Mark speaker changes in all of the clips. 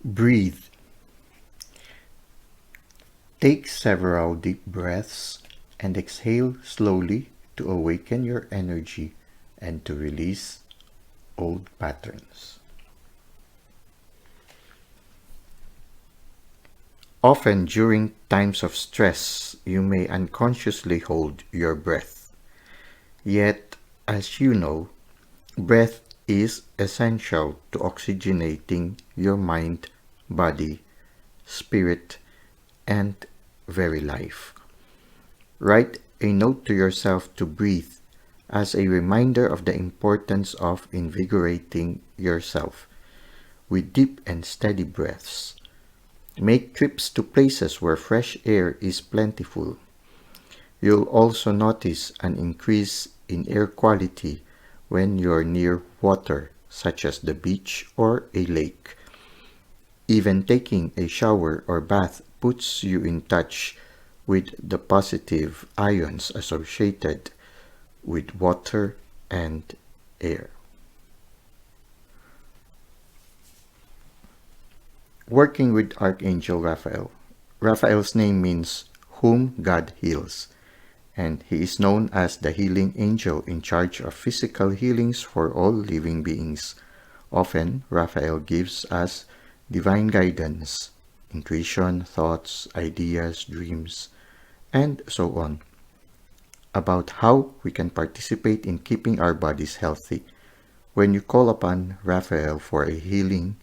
Speaker 1: Breathe. Take several deep breaths and exhale slowly to awaken your energy and to release old patterns. Often during times of stress, you may unconsciously hold your breath. Yet, as you know, breath is essential to oxygenating your mind, body, spirit, and very life. Write a note to yourself to breathe as a reminder of the importance of invigorating yourself with deep and steady breaths. Make trips to places where fresh air is plentiful. You'll also notice an increase in air quality when you're near water, such as the beach or a lake. Even taking a shower or bath puts you in touch with the positive ions associated with water and air. Working with Archangel Raphael. Raphael's name means whom God heals, and he is known as the healing angel in charge of physical healings for all living beings. Often, Raphael gives us divine guidance, intuition, thoughts, ideas, dreams, and so on, about how we can participate in keeping our bodies healthy. When you call upon Raphael for a healing,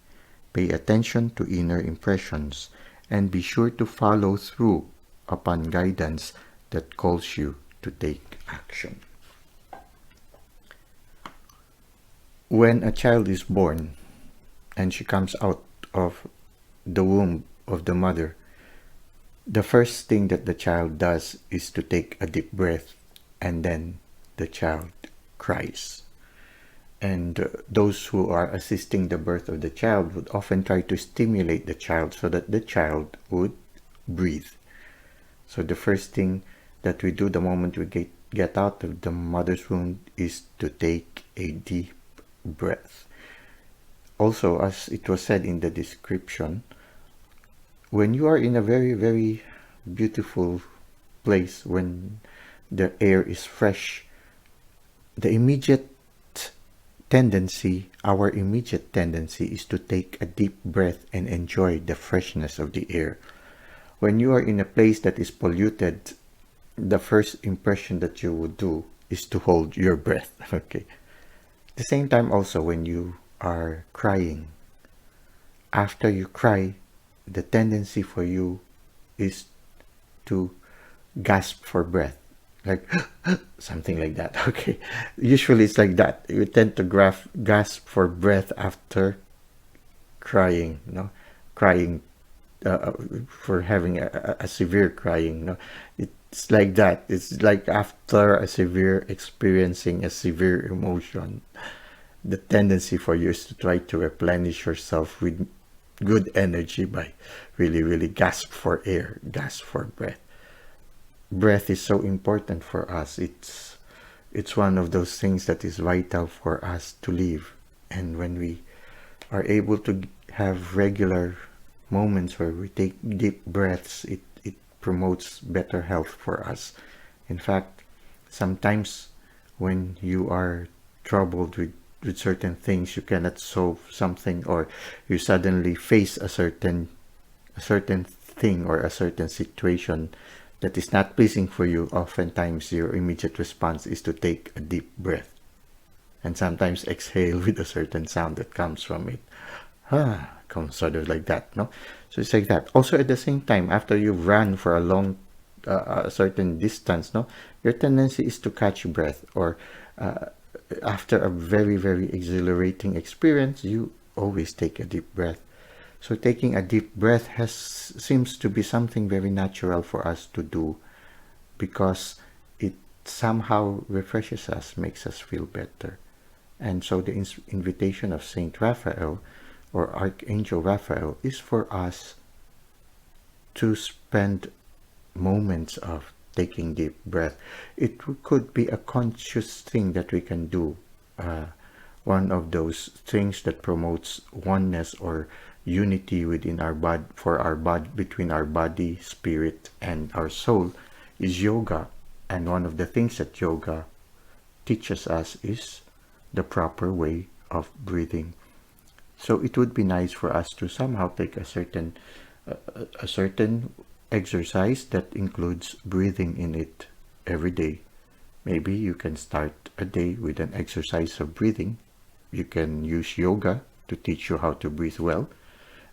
Speaker 1: pay attention to inner impressions and be sure to follow through upon guidance that calls you to take action. When a child is born and she comes out of the womb of the mother, the first thing that the child does is to take a deep breath, and then the child cries. And those who are assisting the birth of the child would often try to stimulate the child so that the child would breathe. So the first thing that we do the moment we get out of the mother's womb is to take a deep breath. Also, as it was said in the description, when you are in a very, very beautiful place, when the air is fresh, our immediate tendency is to take a deep breath and enjoy the freshness of the air. When you are in a place that is polluted, the first impression that you would do is to hold your breath. Okay. At the same time also, when you are crying, after you cry, the tendency for you is to gasp for breath, like something like that. Okay, usually it's like that. You tend to gasp for breath after crying, crying for having a severe crying. It's like that. It's like after experiencing a severe emotion, the tendency for you is to try to replenish yourself with good energy by really gasp for air, gasp for breath. Breath is so important for us. It's one of those things that is vital for us to live. And when we are able to have regular moments where we take deep breaths, it promotes better health for us. In fact, sometimes when you are troubled with certain things, you cannot solve something, or you suddenly face a certain thing or a certain situation that is not pleasing for you, oftentimes your immediate response is to take a deep breath and sometimes exhale with a certain sound that comes from it. Comes sort of like that, no? So it's like that. Also, at the same time, after you've run for a long, a certain distance, no, your tendency is to catch breath, or after a very, very exhilarating experience, you always take a deep breath. So taking a deep breath seems to be something very natural for us to do, because it somehow refreshes us, makes us feel better. And so the invitation of Saint Raphael or Archangel Raphael is for us to spend moments of taking deep breath. It could be a conscious thing that we can do, one of those things that promotes oneness or unity within our body, for our body, between our body, spirit, and our soul, is yoga. And one of the things that yoga teaches us is the proper way of breathing. So it would be nice for us to somehow take a certain exercise that includes breathing in it every day. Maybe you can start a day with an exercise of breathing. You can use yoga to teach you how to breathe well.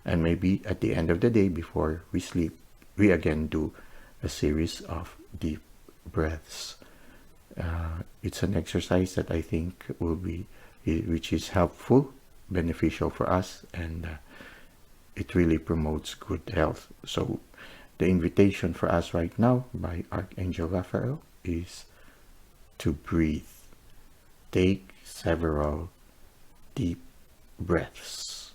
Speaker 1: And maybe at the end of the day, before we sleep, we again do a series of deep breaths. It's an exercise that I think which is helpful, beneficial for us, and it really promotes good health. So the invitation for us right now by Archangel Raphael is to breathe. Take several deep breaths.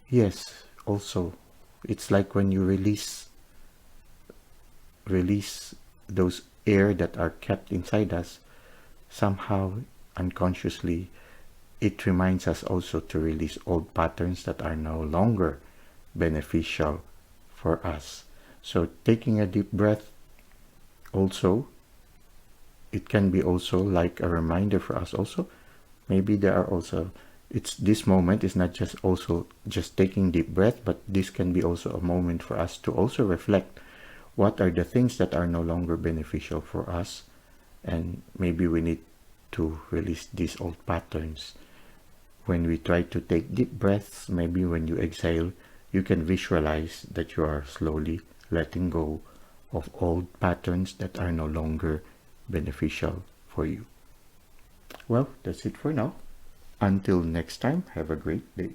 Speaker 1: Yes, also, it's like when you release those air that are kept inside us, somehow unconsciously it reminds us also to release old patterns that are no longer beneficial for us. So taking a deep breath also, it can be also like a reminder for us also. Maybe there are also, it's this moment is not just also just taking deep breath, but this can be also a moment for us to also reflect what are the things that are no longer beneficial for us, and maybe we need to release these old patterns. When we try to take deep breaths, maybe when you exhale, you can visualize that you are slowly letting go of old patterns that are no longer beneficial for you. Well, that's it for now. Until next time, have a great day.